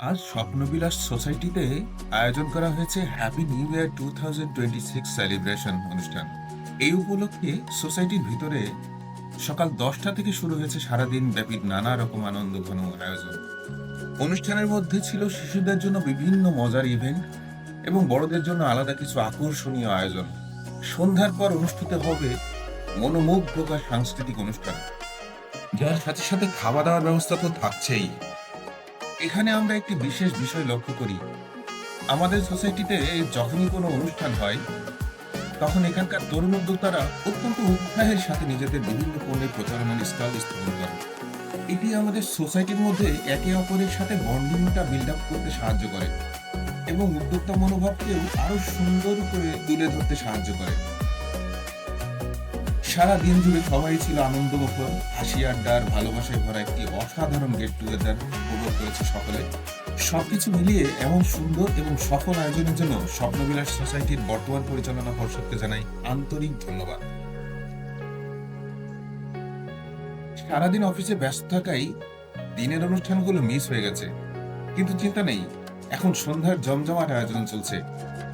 আজ স্বপ্নবিলাস সোসাইটিতে আয়োজন করা হয়েছে হ্যাপি নিউ ইয়ার 2026 সেলিব্রেশন অনুষ্ঠান। এই উপলক্ষে সোসাইটির ভিতরে সকাল 10টা থেকে শুরু হয়েছে সারাদিন ব্যাপী নানা রকম আনন্দ ঘন আয়োজন। অনুষ্ঠানের মধ্যে ছিল শিশুদের জন্য বিভিন্ন মজার ইভেন্ট এবং বড়দের জন্য আলাদা কিছু আকর্ষণীয় আয়োজন। সন্ধ্যার পর অনুষ্ঠিত হবে মনোমুগ্ধকর সাংস্কৃতিক অনুষ্ঠান, যার সাথে সাথে খাওয়া দাওয়ার ব্যবস্থা তো থাকছেই। এখানে আমরা একটি বিশেষ বিষয় লক্ষ্য করি। আমাদের সোসাইটিতে যখনই কোনো অনুষ্ঠান হয়, তখন এখানকার তরুণ উদ্যোক্তারা অত্যন্ত উৎসাহের সাথে নিজেদের বিভিন্ন পণ্যের প্রচারণার স্টল স্থাপন করে। এটি আমাদের সোসাইটির মধ্যে একে অপরের সাথে বন্ডিংটা বিল্ড আপ করতে সাহায্য করে এবং উদ্যোক্তা মনোভাবকেও আরো সুন্দর করে তুলে ধরতে সাহায্য করে। সারা দিন জুড়ে সবাই ছিল আনন্দমুখর, হাসি আড্ডার ভালোবাসায় ভরা একটি অসাধারণ গেট টুগেদার উপভোগ করেছে সকলে। সবকিছু মিলিয়ে এমন সুন্দর এবং সফল আয়োজনের জন্য স্বপ্নবিলাস সোসাইটির বর্তমান পরিচালনা পর্ষদকে জানাই আন্তরিক ধন্যবাদ। সারাদিন অফিসে ব্যস্ত থাকায় দিনের অনুষ্ঠানগুলো মিস হয়ে গেছে, কিন্তু চিন্তা নেই, এখন সন্ধ্যার জমজমাট আয়োজন চলছে,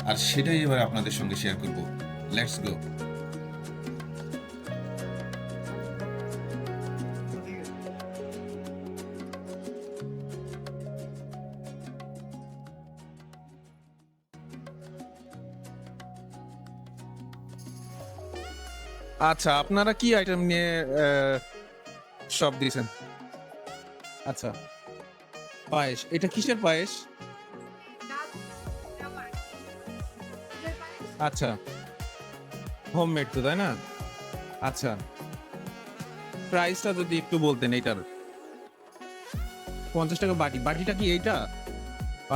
আর সেটাই এবার আপনাদের সঙ্গে শেয়ার করব। Let's go. আচ্ছা, আপনারা কি আইটেম নিয়ে সব দিয়েছেন? আচ্ছা, পায়েস। এটা কিসের পায়েস? আচ্ছা, হোমমেড তো, তাই না? আচ্ছা, প্রাইসটা যদি একটু বলতেন এইটার। 50 টাকা বাটি। বাটিটা কি এইটা?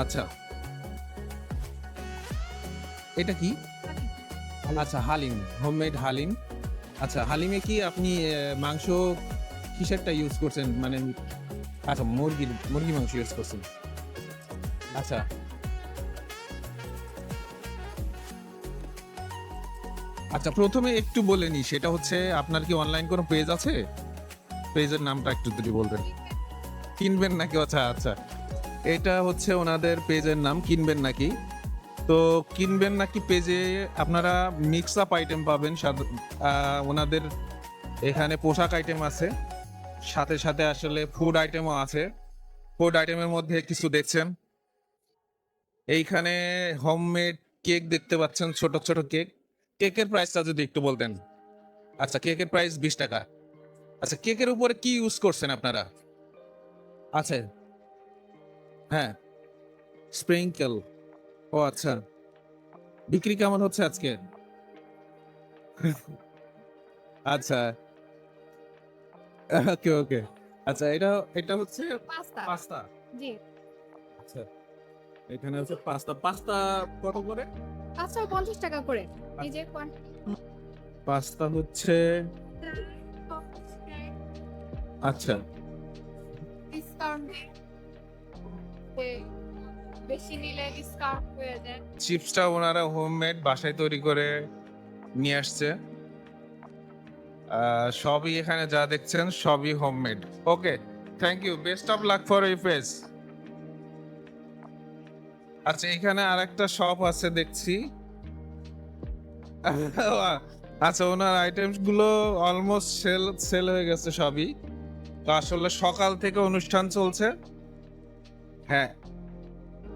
আচ্ছা, এটা কি? আচ্ছা, হালিম, হোমমেড হালিম। আচ্ছা, হালিমে কি আপনি মাংস কিসেরটা ইউজ করছেন? মানে আচ্ছা, মুরগি মাংস ইউজ করছেন। আচ্ছা, আচ্ছা, প্রথমে একটু বলে নি, সেটা হচ্ছে আপনার কি অনলাইন কোনো পেজ আছে? পেজের নামটা একটু যদি বলতেন। কিনবেন নাকি? আচ্ছা আচ্ছা, এটা হচ্ছে ওনাদের পেজের নাম, কিনবেন নাকি। তো কিনবেন নাকি পেজে আপনারা মিক্স আপ আইটেম পাবেন। ওনাদের এখানে পোশাক আইটেম আছে, সাথে সাথে আসলে ফুড আইটেমও আছে। ফুড আইটেমের মধ্যে কিছু দেখছেন এইখানে হোমমেড কেক দেখতে পাচ্ছেন, ছোট ছোট কেক। কেকের প্রাইসটা যদি একটু বলতেন। আচ্ছা, কেকের প্রাইস 20 টাকা। আচ্ছা, কেকের উপরে কি ইউজ করছেন আপনারা? আচ্ছা, হ্যাঁ, স্প্রিঙ্কেল। ও আচ্ছা, বিক্রি কেমন হচ্ছে আজকে? আচ্ছা, ওকে ওকে। আচ্ছা, এটা এটা হচ্ছে পাস্তা। পাস্তা। জি। আচ্ছা, এখানে হচ্ছে পাস্তা। পাস্তা কত করে? পাস্তা 50 টাকা করে। এই যে পাস্তা হচ্ছে, আচ্ছা, ডিসকাউন্ট বেশি নিলে ডিসকাউন্ট হয়ে যায়। চিপসটা ওনারা হোমমেড বাসায় তৈরি করে নিয়ে আসছে। সবই এখানে যা দেখছেন সবই homemade. Okay, thank you, best of luck for এই ফেস। আচ্ছা, এখানে আরেকটা শপ আছে দেখছি। আচ্ছা, ওনার আইটেমস গুলো অলমোস্ট সেল হয়ে গেছে সবই। তো আসলে সকাল থেকে অনুষ্ঠান চলছে। হ্যাঁ,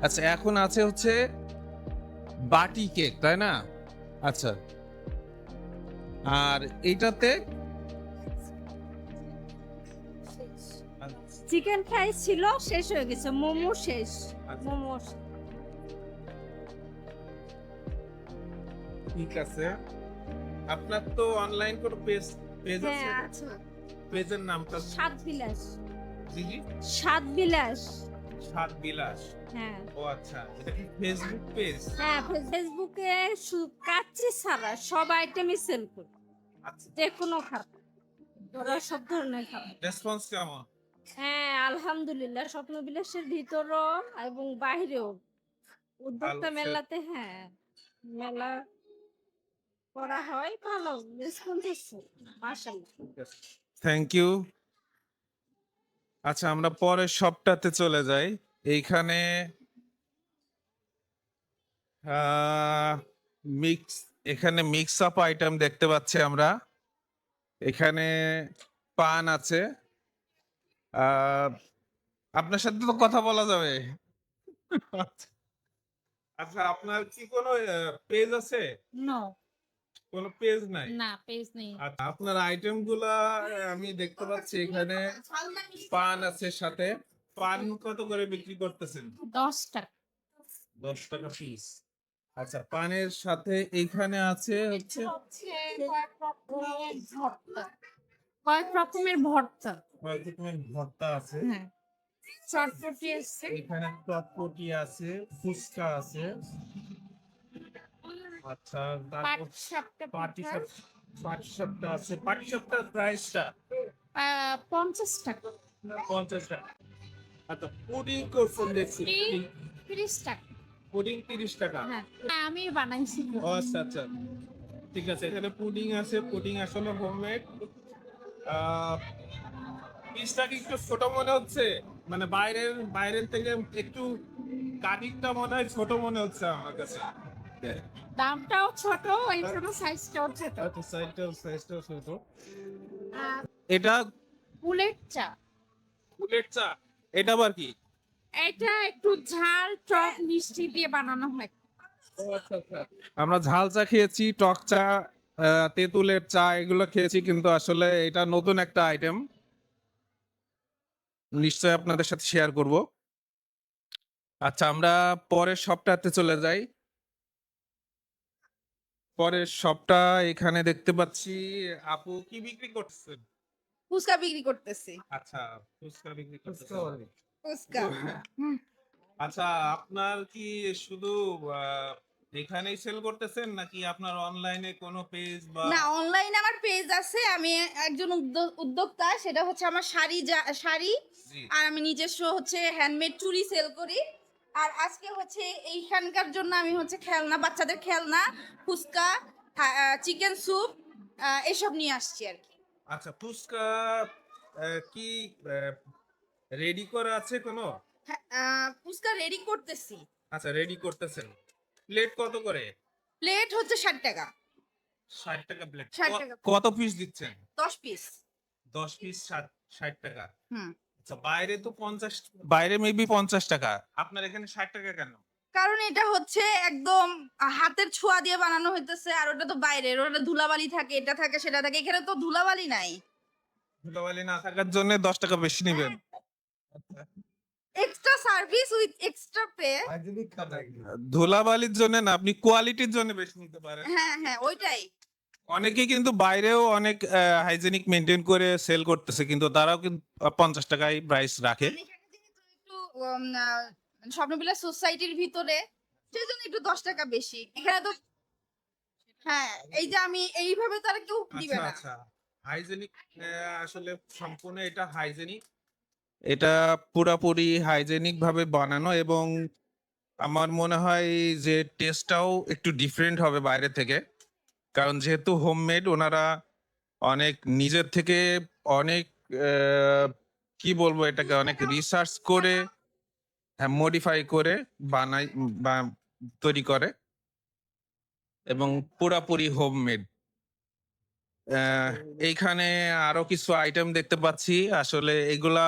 আচ্ছা, এখন আছে হচ্ছে বাটি কেক, তাই না? আচ্ছা, আর এইটাতে চিকেন ফ্রাই ছিল, শেষ হয়ে গেছে। মোমো শেষ। আচ্ছা, মোমো ঠিক আছে। আপনার তো অনলাইন কোনো পেজ আছে? হ্যাঁ আছে। পেজের নামটা? সাত বিলাস। জি জি, সাত বিলাস। সাত বিলাস। হ্যাঁ ও আচ্ছা, এটা কি ফেসবুক পেজ? হ্যাঁ, ফেসবুকে কাচ্চি ছাড়া সব আইটেমই সেল করি। আচ্ছা, যে কোনো খাবার, ওরা সব ধরনের খাবার। রেসপন্স কেমন? হ্যাঁ, আলহামদুলিল্লাহ। স্বপ্নবিলাসের ভিতরও এবং বাইরেও উদ্যোক্তা ভালো মেলাতে, হ্যাঁ, মেলা করা হয়, ভালো রেসপন্স হচ্ছে মাশাআল্লাহ। Thank you. আচ্ছা, আমরা পরের সপ্তাহে চলে যাই। এইখানে মিক্স এখানে মিক্স আপ আইটেম দেখতে পাচ্ছি আমরা। এখানে পান আছে। আহ, আপনার সাথে তো কথা বলা যাবে। আচ্ছা, আপনার কি কোনো পেজ আছে? নো, কোনো পেজ নাই? না পেজ নেই। আচ্ছা, আপনার আইটেম গুলা আমি দেখতে পাচ্ছি এখানে পান আছে সাথে। পান কত করে বিক্রি করতেছেন? 10 টাকা। 10 টাকা পিস। আচ্ছা, পানের সাথে এইখানে আছে হচ্ছে কয়েক রকমের ভর্তা। কয়েক রকমের ভর্তা আছে। হ্যাঁ, চটপটি আছে। এখানে চটপটি আছে, ফুচকা আছে। আচ্ছা, তারপর পাটিসাপটা পিঠা, পাটিসাপটা আছে। পাটিসাপটার প্রাইসটা 50 টাকা। 50 টাকা। আচ্ছা, পুডিং করছেন দেখছি। 30 টাকা। পুডিং 30 টাকা। হ্যাঁ, আমি বানাইছি। ও আচ্ছা আচ্ছা, ঠিক আছে। এখানে পুডিং আছে। পুডিং আসলে হোমমেড। পিসটা কি একটু ছোট মনে হচ্ছে? মানে বাইরের থেকে একটু কাটিংটা মনে হয় ছোট মনে হচ্ছে আমার কাছে। দামটাও ছোট, এই জন্য সাইজটাও ছোট। আচ্ছা, সাইজটাও ছোট। আর এটা বুলেট চা, বুলেট চা, এটা আবার কি? এটা একটু ঝাল টক মিষ্টি দিয়ে বানানো হয়। ও আচ্ছা আচ্ছা। আমরা ঝাল চা খেয়েছি, টক চা, তেঁতুলের চা, এগুলো খেয়েছি, কিন্তু আসলে এটা নতুন একটা আইটেম। নিশ্চয়ই আপনাদের সাথে শেয়ার করব। আচ্ছা, আমরা পরের শপটাতে চলে যাই। পরের শপটা এখানে দেখতে পাচ্ছি। আপু কি বিক্রি করতেছেন? ফুচকা বিক্রি করতেছি। আচ্ছা, ফুচকা বিক্রি করতেছেন। ফুচকা আচ্ছা, আপনার কি শুধু আহ, এখানেই সেল করতেছেন, নাকি আপনার অনলাইনে কোনো পেজ বা? না, অনলাইনে আমার পেজ আছে। আমি একজন উদ্যোক্তা, সেটা হচ্ছে আমার শাড়ি। জি। আর আমি নিজস্ব হচ্ছে হ্যান্ডমেড চুড়ি সেল করি। আর আজকে হচ্ছে এইখানকার জন্য আমি হচ্ছে খেলনা, বাচ্চাদের খেলনা, ফুচকা, চিকেন স্যুপ এসব নিয়ে আসছি আর কি। আচ্ছা, ফুচকা কি রেডি করা আছে কোনো? হ্যাঁ, ফুচকা রেডি করতেছি। আচ্ছা, রেডি করতেছেন। প্লেট কত করে? প্লেট হচ্ছে 60 টাকা। 60 টাকা প্লেট। 60 টাকা। কত পিস দিচ্ছেন? 10 পিস। 10 পিস 60 টাকা। হুম। আচ্ছা, বাইরে তো 50, বাইরে মেবি 50 টাকা, আপনার এখানে 60 টাকা কেন? কারণ এটা হচ্ছে একদম হাতের ছোঁয়া দিয়ে বানানো হইতেছে। আর ওটা তো বাইরের, ওটা ধুলাবালি থাকে, এটা থাকে সেটা থাকে, এখানে তো ধুলাবালি নাই। ধুলাবালি না থাকার জন্য 10 টাকা বেশি নেবেন। Extra service with extra pay. ধুলাবালির জন্য না, আপনি কোয়ালিটির জন্য বেশি নিতে পারেন। হ্যাঁ হ্যাঁ, ওইটাই। অনেকে কিন্তু বাইরেও অনেক হাইজেনিক মেনটেন করে সেল করতেছে, কিন্তু তারাও কিন্তু 50 টাকায় প্রাইস রাখে। এখানে যেহেতু একটু স্বপ্নবিলাস সোসাইটির ভিতরে, সেজন্য একটু 10 টাকা বেশি এখানে তো। হ্যাঁ, এই যে আমি এইভাবে তারা কেউ দিবে আচ্ছা না। আচ্ছা, হাইজেনিক, আসলে সম্পূর্ণ এটা হাইজেনিক। এটা পুরাপুরি হাইজেনিক ভাবে বানানো, এবং আমার মনে হয় যে টেস্টটাও একটু ডিফারেন্ট হবে বাইরে থেকে, কারণ যেহেতু হোমমেড, ওনারা অনেক নিজের থেকে অনেক কি বলবো এটাকে, অনেক রিসার্চ করে, হ্যাঁ, মডিফাই করে বানাই বা তৈরি করে, এবং পুরাপুরি হোমমেড। এইখানে আরো কিছু আইটেম দেখতে পাচ্ছি। আসলে এগুলা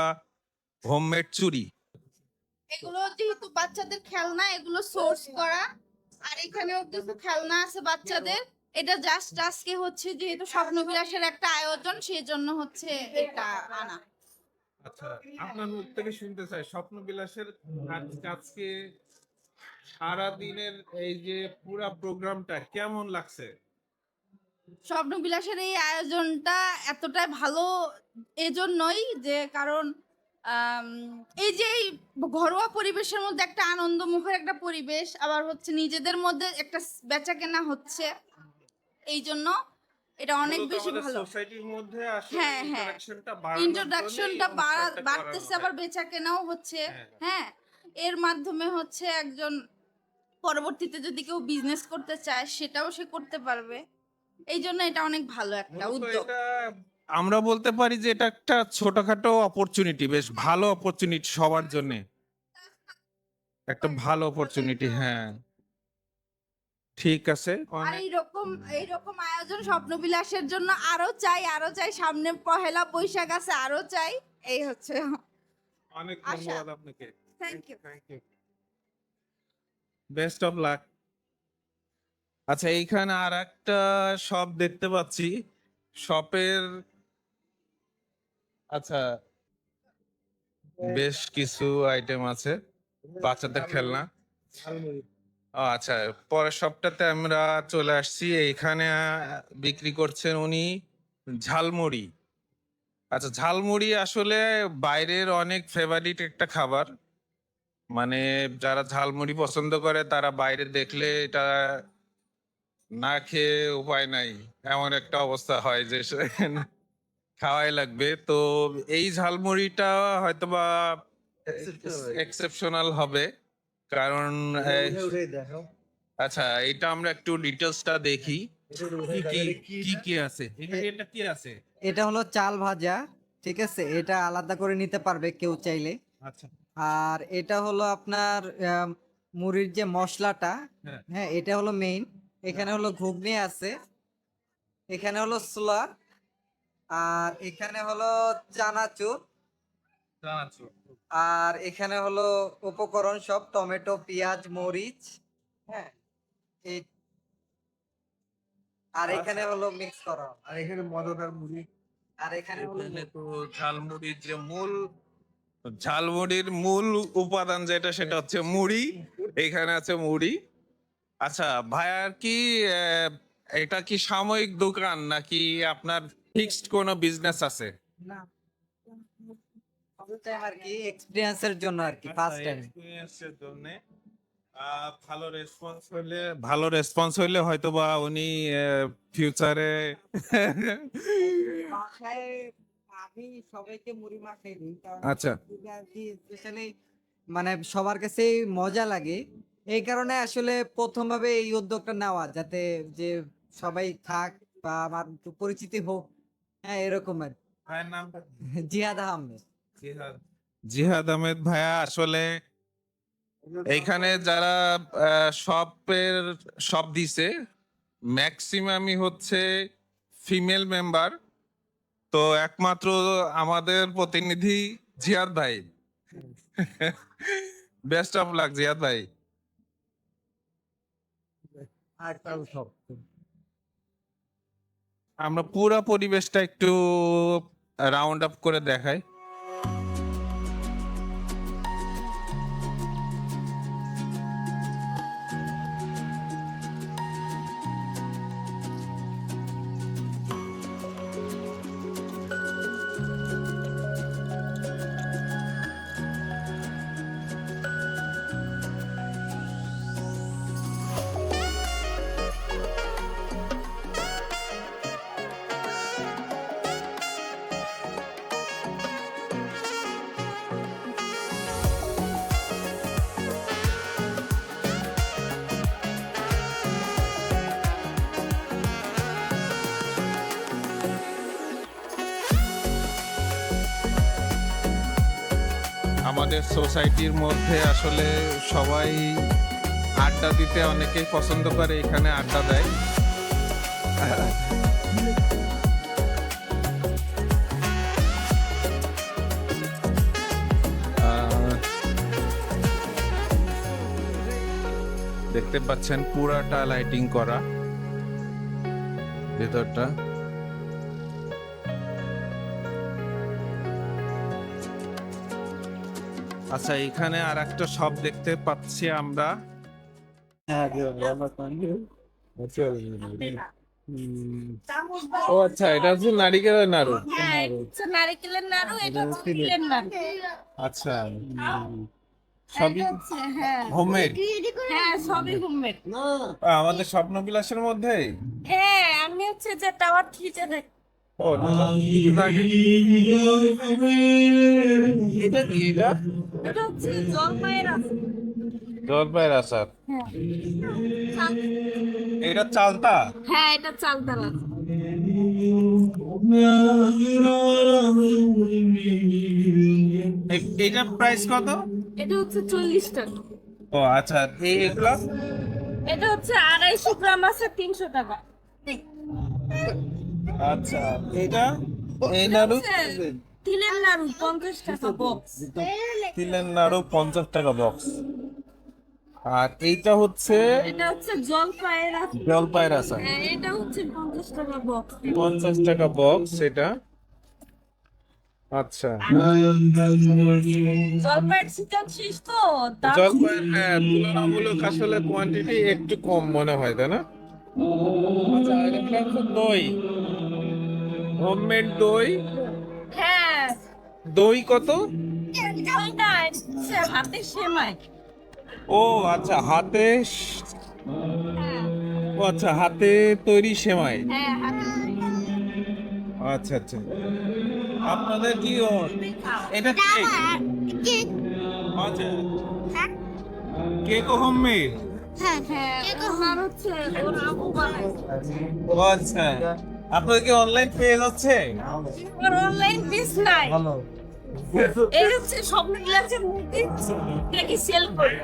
হোমমেড চুড়ি। এগুলো যেহেতু বাচ্চাদের খেলনা, এগুলো সোর্স করা। আর এখানেও কিছু খেলনা আছে বাচ্চাদের। এটা জাস্ট আজকে হচ্ছে যেহেতু স্বপ্নবিলাসের একটা আয়োজন, সেই জন্য হচ্ছে এটা আনা। আচ্ছা, আপনার মুখ থেকে শুনতে চাই স্বপ্ন বিলাসের আজকে সারা দিনের এই যে পুরা প্রোগ্রামটা কেমন লাগছে? স্বপ্নবিলাসের এই আয়োজনটা এতটাই ভালো এজন্যই যে কারণ আম, এই যে এই ঘরোয়া পরিবেশের মধ্যে একটা আনন্দমুখর একটা পরিবেশ, আবার হচ্ছে নিজেদের মধ্যে একটা বেচা কেনা হচ্ছে, এই জন্য এটা অনেক বেশি ভালো। সোসাইটির মধ্যে আসলে হ্যাঁ, হ্যাঁ। ইন্ট্রোডাকশনটা বাড়তেছে, আবার বেচা কেনাও হচ্ছে। হ্যাঁ। হ্যাঁ, এর মাধ্যমে হচ্ছে একজন পরবর্তীতে যদি কেউ বিজনেস করতে চায় সেটাও সে করতে পারবে। এই জন্য এটা অনেক ভালো একটা উদ্যোগ। আমরা বলতে পারি যে এটা একটা ছোটখাটো অপরচুনিটি, বেশ ভালো অপরচুনিটি সবার জন্য। একটা ভালো অপরচুনিটি, হ্যাঁ ঠিক আছে। আর এইরকম আয়োজন স্বপ্নবিলাসের জন্য আরো চাই সামনে পহেলা বৈশাখ আছে, আরো চাই। এই হচ্ছে। অনেক আশা। ধন্যবাদ আপনাকে, thank you. Best of luck. আচ্ছা, এইখানে আর একটা শপ দেখতে পাচ্ছি, শপের আচ্ছা বেশ কিছু আইটেম আছে, বাচ্চাদের খেলনা। ও আচ্ছা, পরের সপ্তাহে আমরা চলে আসছি, এইখানে বিক্রি করছেন উনি ঝালমুড়ি। আচ্ছা, ঝালমুড়ি আসলে বাইরের অনেক ফেভারিট একটা খাবার, মানে যারা ঝালমুড়ি পছন্দ করে তারা বাইরে দেখলে এটা না খেয়ে উপায় নাই, এমন একটা অবস্থা হয় যে খাওয়াই লাগবে। তো এই ঝালমুড়িটা হয়তোবা এক্সেপশনাল হবে, কারণ আচ্ছা এটা আমরা একটু ডিটেলসটা দেখি কি কি আছে। এটা কি আছে? এটা হলো চাল ভাজা, ঠিক আছে, এটা আলাদা করে নিতে পারবে কেউ চাইলে। আচ্ছা, আর এটা হলো আপনার মুড়ির যে মশলাটা, হ্যাঁ। হ্যাঁ এটা হলো মেইন। এখানে হলো ঘুগনি আছে, এখানে হলো ছোলা, আর এখানে হলো চানাচুর, আর এখানে হলো উপকরণ সব টমেটো, পেঁয়াজ, মরিচ, হ্যাঁ এই, আর এখানে হলো মিক্স করা, আর এখানে মজাদার মুড়ি। আর এখানে হলো এখানে তো ঝালমুড়ির মূল উপাদান যেটা সেটা হচ্ছে মুড়ি, এখানে আছে মুড়ি। আচ্ছা ভাইয়ার কি এটা কি সাময়িক দোকান নাকি আপনার ফিক্সড কোনো বিজনেস আছে? না ফার্স্ট টাইম আর কি, এক্সপেরিয়েন্সের জন্য আর কি, ফার্স্ট টাইম। এক্সপেরিয়েন্সের জন্য ভালো রেসপন্স হইলে হয়তো বা উনি ফিউচারে বাসায় আমি সবাইকে মুড়ি মাখাই দিই, কারণ আচ্ছা। এটা আর কি স্পেশালি মানে সবার কাছে মজা লাগে। এই কারণে আসলে প্রথম ভাবে এই উদ্যোগটা নেওয়া, যাতে যে সবাই থাক বা আমার একটু পরিচিতি হোক, হ্যাঁ এরকম আর কি। ভাইয়ের নামটা? জিহাদ আহমেদ। জিহাদ আহমেদ ভাইয়া আসলে এইখানে যারা শপ দিছে ম্যাক্সিমামই হচ্ছে ফিমেল মেম্বার, তো একমাত্র আমাদের প্রতিনিধি জিয়াদ ভাই। বেস্ট অফ লাক জিয়াদ ভাই। আমরা পুরো পরিবেশটা একটু রাউন্ড আপ করে দেখাই। আমাদের সোসাইটির মধ্যে আসলে সবাই আড্ডা দিতে অনেকেই পছন্দ করে, এখানে আড্ডা দেয়। দেখতে পাচ্ছেন পুরাটা লাইটিং করা ভেতরটা। আচ্ছা, এখানে আর একটা শপ দেখতে পাচ্ছি আমরা। ও আচ্ছা, এটা হচ্ছে নারিকেলের নাড়ু। হ্যাঁ, এটা হচ্ছে নারকেলের নাড়ু, এটা হচ্ছে তিলের নাড়ু। আচ্ছা, সবই এটা হচ্ছে, হ্যাঁ হোমমেড। হ্যাঁ সবই হোমমেড। আমাদের স্বপ্নবিলাসের মধ্যে। হ্যাঁ, আমি হচ্ছে যে টাওয়ার 3-তে থাকি। ও এটা কি? এটা এটা হচ্ছে জলপাইয়ের আচার। জলপাইয়ের আচার। হ্যাঁ এটা চালতা? হ্যাঁ, এটা চালতাল আচার। এটার প্রাইস কত? এটা হচ্ছে 40 টাকা। ও আচ্ছা, এগুলা এটা হচ্ছে 250 গ্রাম আছে 300 টাকা। আচ্ছা, এটা এই নাড়ু তিলের নাড়ু 50 টাকা বক্স। তিলের নাড়ু 50 টাকা বক্স। আর এইটা হচ্ছে এটা হচ্ছে জলপাইয়ের আচার। জলপাইয়ের আচার, হ্যাঁ, এটা হচ্ছে 50 টাকা বক্স। 50 টাকা বক্স এটা। আচ্ছা, জলপাইয়ের সিজন শেষ তো দাম জলপাইয়ের তুলনামূলক আসলে কোয়ান্টিটি একটু কম মনে হয়, তাই না? আচ্ছা, এটা হচ্ছে দই, হোমমেড দই। হ্যাঁ, দই কত? দই না, এটা হচ্ছে হাতে সেমাই। ও আচ্ছা, ও আচ্ছা, হাতে তৈরি সেমাই। হ্যাঁ, হাতে আচ্ছা আচ্ছা, আপনাদের কি এটা কেক? আচ্ছা, কেক হোমমেড। হ্যাঁ, আমার হচ্ছে ওর আবু বানাইছে। ও আচ্ছা, আপনাদের কি অনলাইন পেজ আছে? ওর অনলাইন পেজ নাই। এই হচ্ছে স্বপ্ন গ্লাসের মধ্যে কি সেল করে।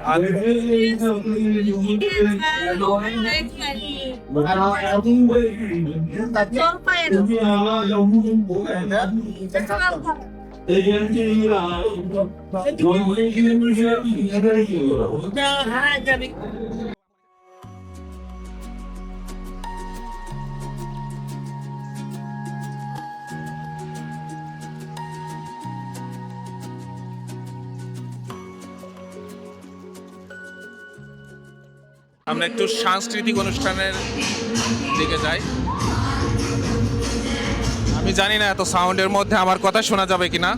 জলপাইয়ের আমরা একটু সাংস্কৃতিক অনুষ্ঠানের দিকে যাই। আমি জানি না এত সাউন্ডের মধ্যে আমার কথা শোনা যাবে কিনা।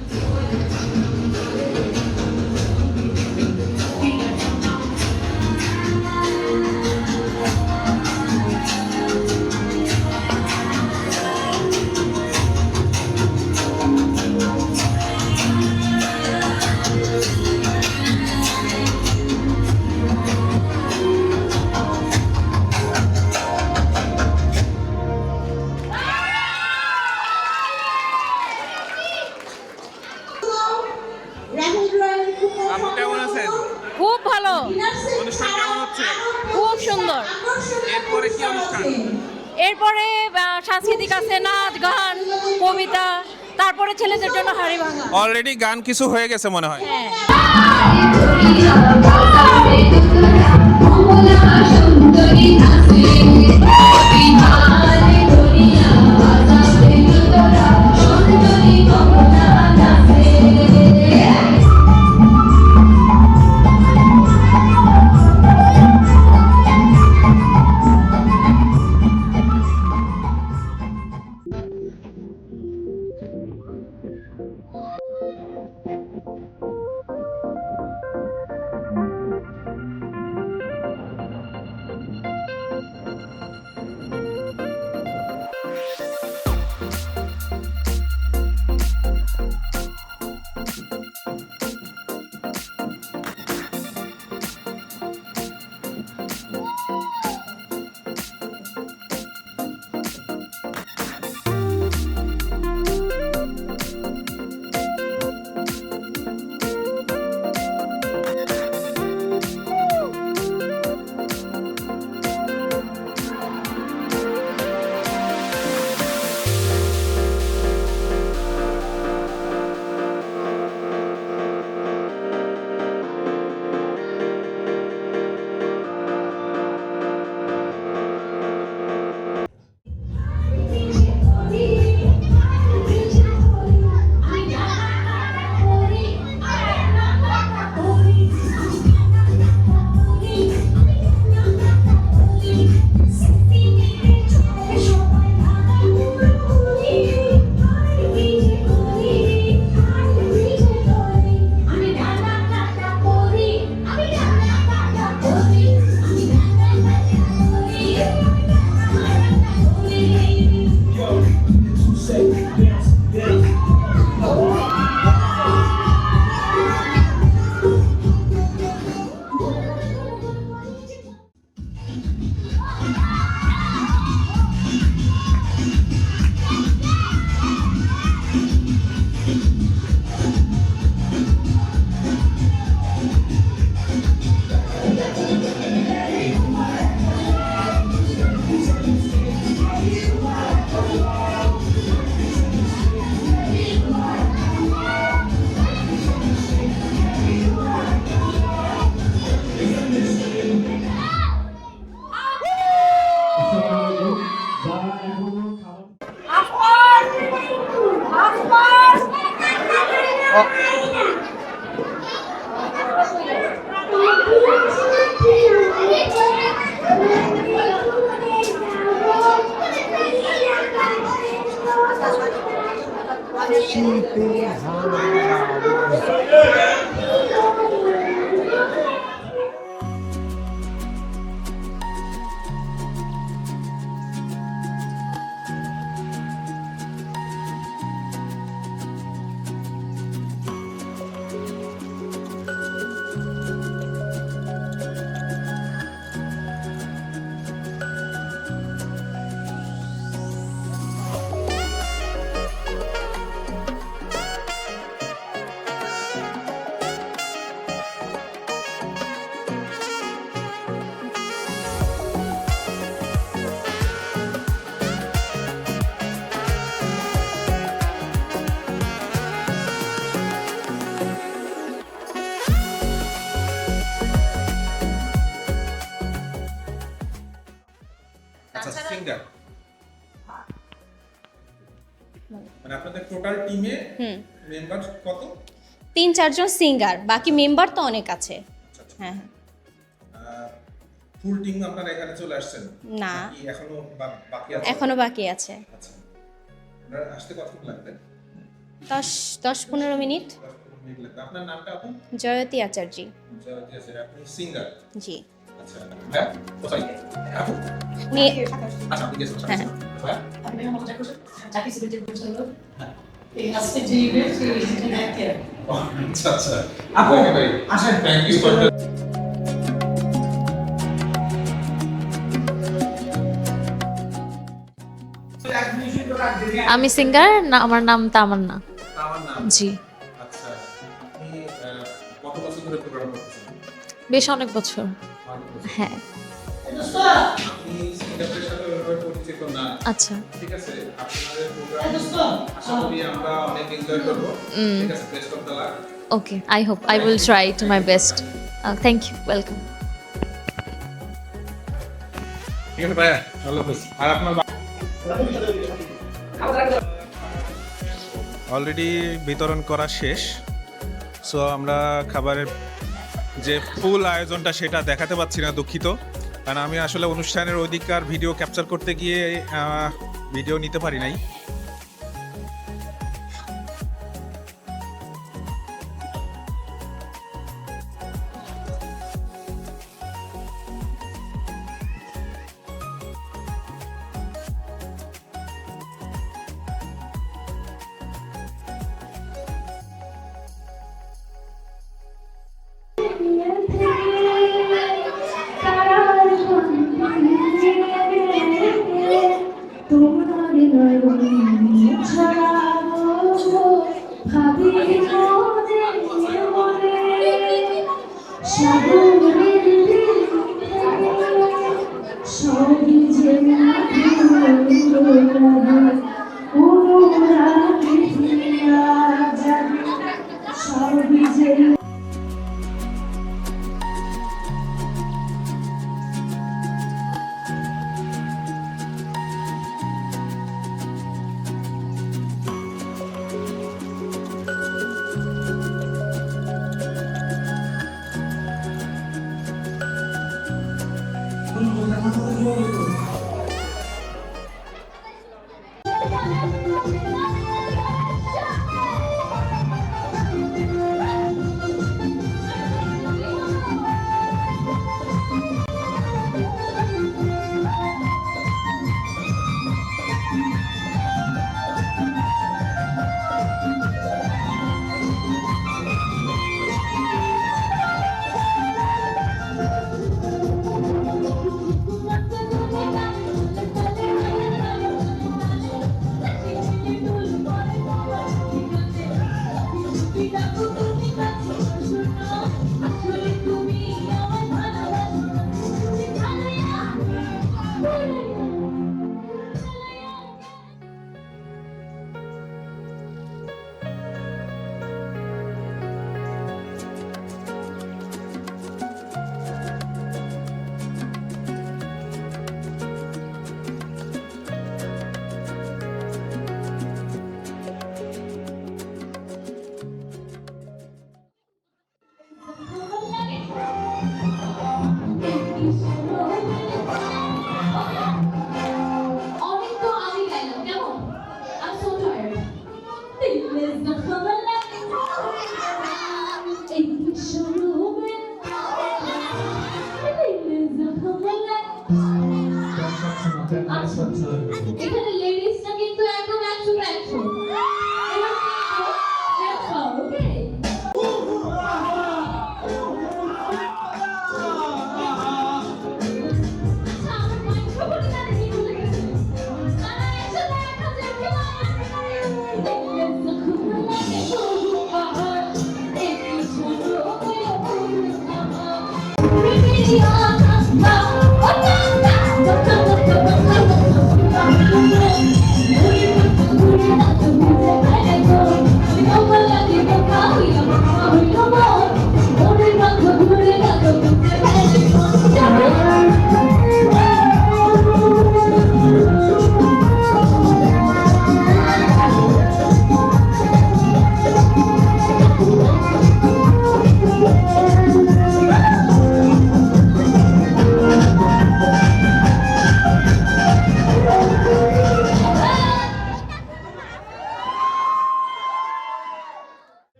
আপু কেমন আছেন? খুব ভালো, অনুষ্ঠান কেমন হচ্ছে? খুব সুন্দর। এরপরে কি অনুষ্ঠান? এরপরে সাংস্কৃতিক আছে, নাচ গান, কবিতা, তারপরে ছেলেদের জন্য হাড়ি ভাঙা। অলরেডি গান কিছু হয়ে গেছে মনে হয়। হ্যাঁ, সিঙ্গার, মানে আপনাদের টোটাল টিমে মেম্বার কত? 3-4 জন সিঙ্গার, বাকি মেম্বার তো অনেক আছে। হ্যাঁ হ্যাঁ। ফুল টিম আপনারা এখানে চলে আসছেন না, নাকি এখনো বাকি আছে? এখনো বাকি আছে। আচ্ছা, আপনারা আসতে কতক্ষণ লাগবে? 10-15 মিনিট। 10-15 মিনিট লাগবে। আপনার নামটা আপু? জয়তী আচার্য। জয়তী আছে, আপনি সিঙ্গার? জি। আচ্ছা, হ্যাঁ কোথায় আপু? আচ্ছা, আপনি গেছেন? হ্যাঁ। হ্যাঁ আচ্ছা আচ্ছা আপু আসেন, থ্যাংক ইউ ফর আমি সিঙ্গার না, আমার নাম তামান্না। আমার নাম। জি, আচ্ছা, আপনি কত বছর ধরে প্রোগ্রাম করতেছেন? বেশ অনেক বছর। অনেক বছর। হ্যাঁ। আপনি সিঙ্গারের সাথে ওইভাবে পরিচিত না, আচ্ছা। ঠিক আছে? আপনাদের প্রোগ্রাম আশা করি আমরা অনেক এনজয় করব, ঠিক আছে? Best of the luck. Okay, I hope I will try to my best. Thank you, welcome. ঠিক আছে ভাইয়া, আল্লাহ হাফেজ। আর আপনার অলরেডি বিতরণ করা শেষ। সো আমরা খাবারের যে ফুল আয়োজনটা সেটা দেখাতে পাচ্ছি না, দুঃখিত। কারণ আমি আসলে অনুষ্ঠানের অধিকার ভিডিও ক্যাপচার করতে গিয়ে ভিডিও নিতে পারি নাই। এখানে লেডিসটা কিন্তু একদম 100%। ওকে Thank you.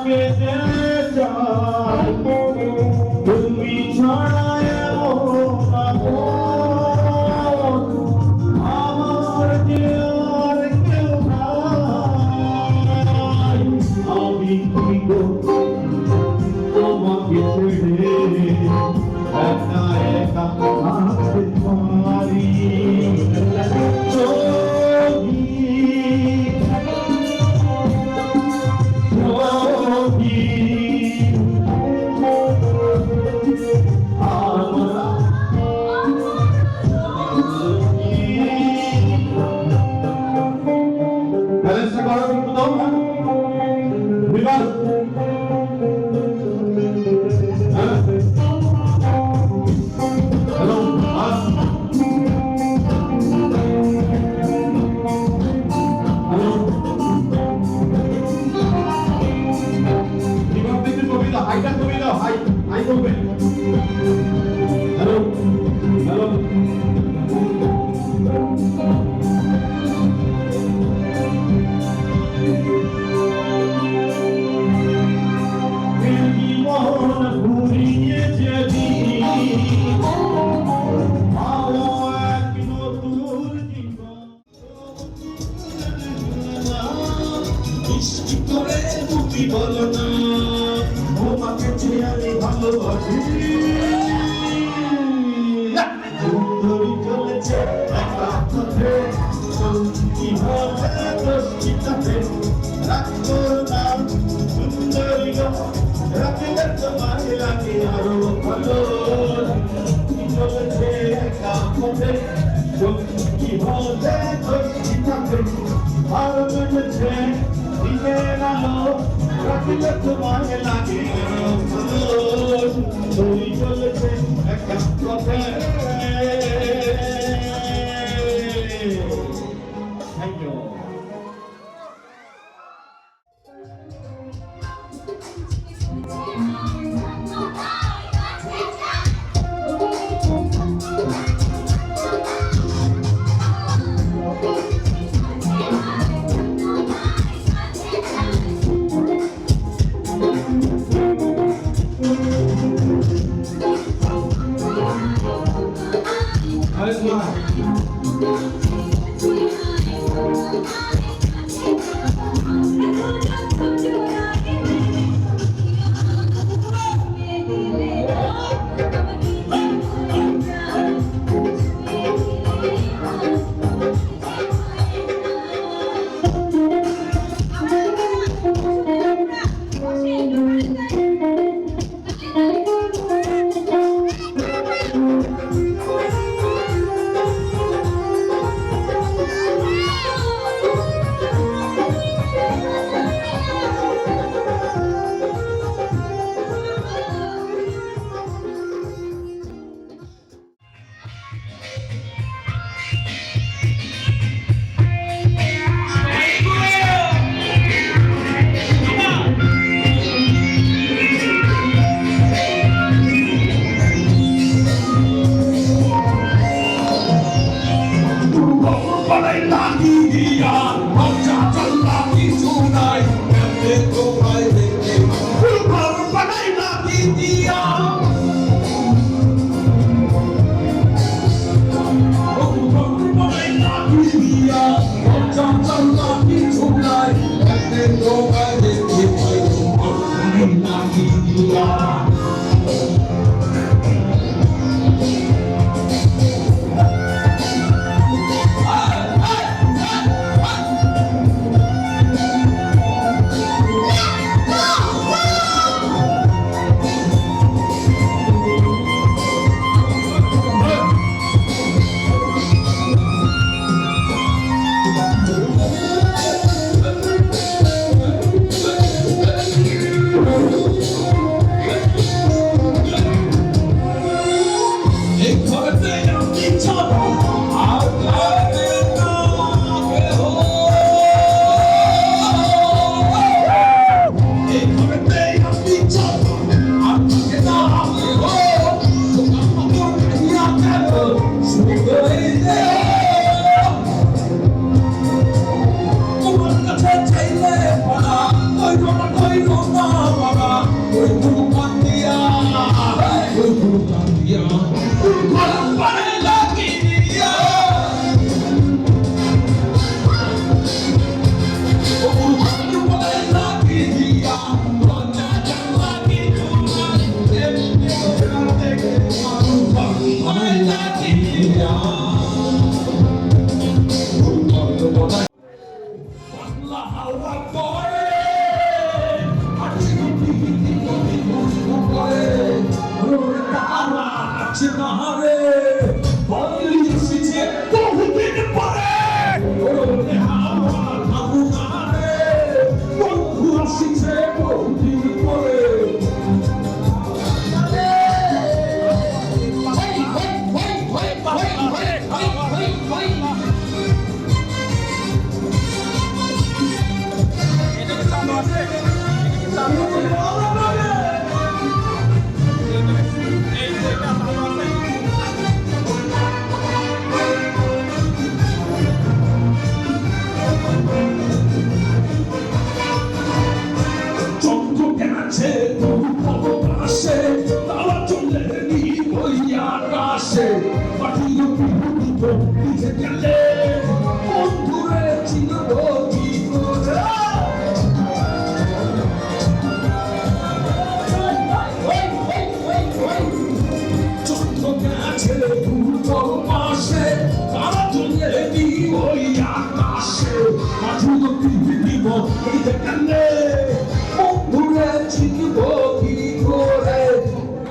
পেতে চাই তুমি ছাড়া এমন আপন আমার যে আর কেউ নাই আমি কি গো তোমাকে ছেড়ে একা একা থাকতে পারি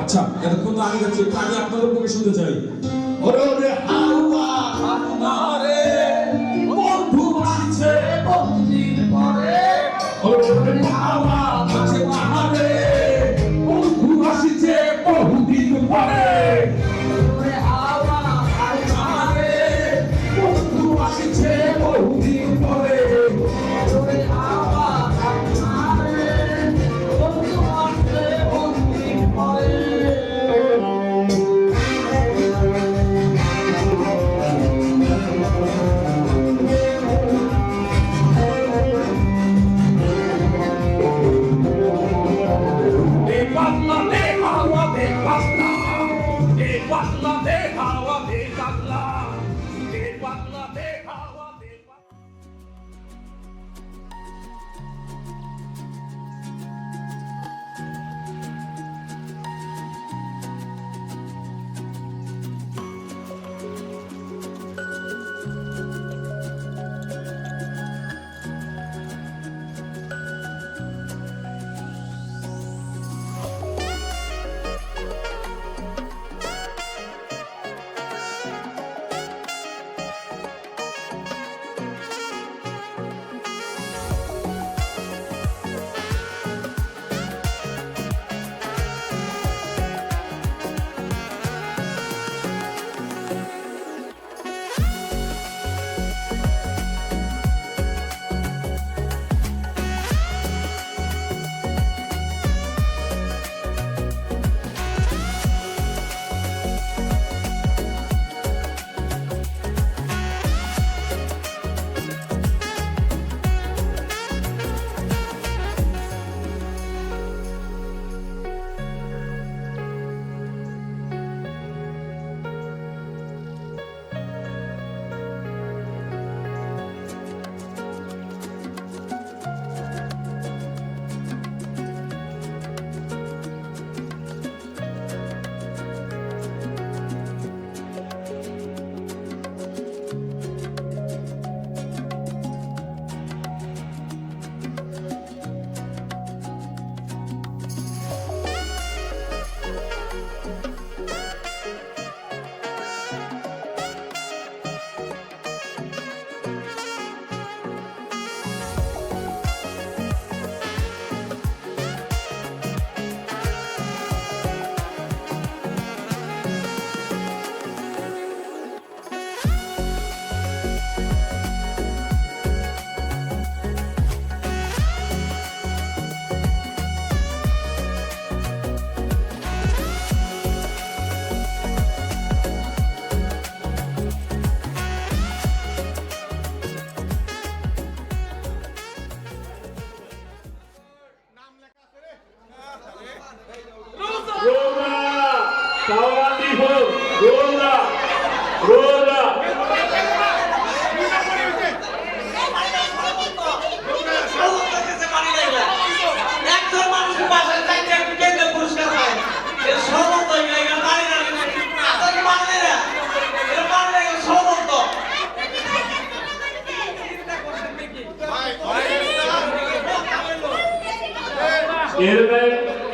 আচ্ছা এতক্ষণ তো আগে যাচ্ছে আমি আপনাদের মুখে শুনতে চাই ওরে হাওয়া আমারে বন্ধু আসছে বন্দির পরে ওরে হাওয়া আছে আমারে বন্ধু আসছে বন্দির পরে ওরে হাওয়া আছে আমারে বন্ধু আসছে বন্দির পরে ওরে হাওয়া আছে আমারে বন্ধু আসছে বন্দির পরে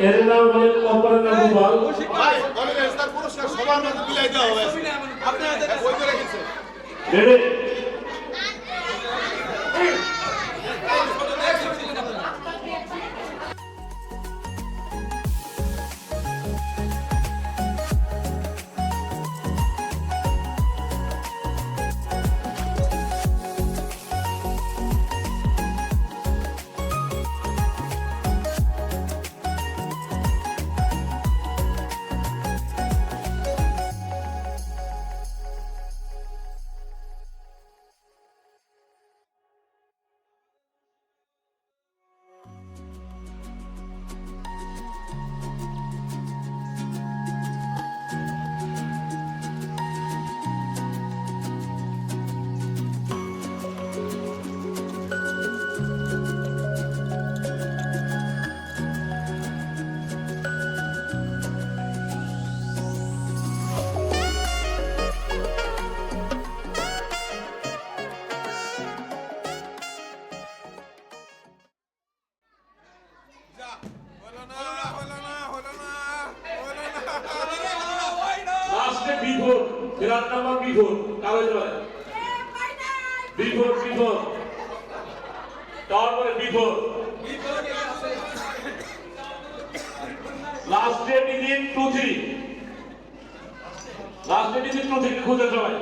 এর নাম হলেন অপরাধ গোপাল ভাই বলেন স্যার পুরস্কার সবার মধ্যে বিলাই দেওয়া হবে আপনি বই করে গেছেন রেডি লাস্টে ডিজিট 23 লাস্টে ডিজিট 23 খুঁজে সবাই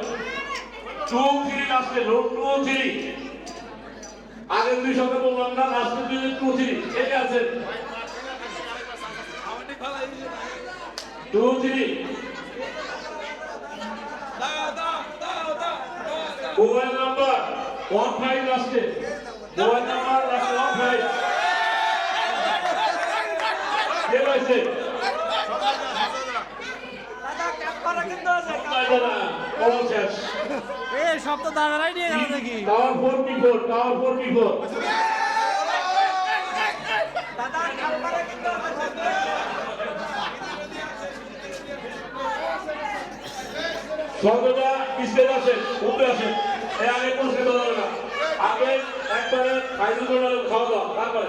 23 লাস্টে 23 আগের দুই সংখ্যা বললাম না লাস্টে ডিজিট 23 কে আছে 23 মোবাইল নাম্বার 15 লাস্টে মোবাইল নাম্বার লাস্টে 15 কে পাইছে সব তো দাদারাই নিয়ে গেল নাকি টাওয়ার 44 টাওয়ার 44 সর্বদা স্টেজ আসেন উপরে আসেন এই আগে পৌঁছে দেওয়া যাবে না আগে একবারে খাইতে খাওয়া দাওয়া তারপরে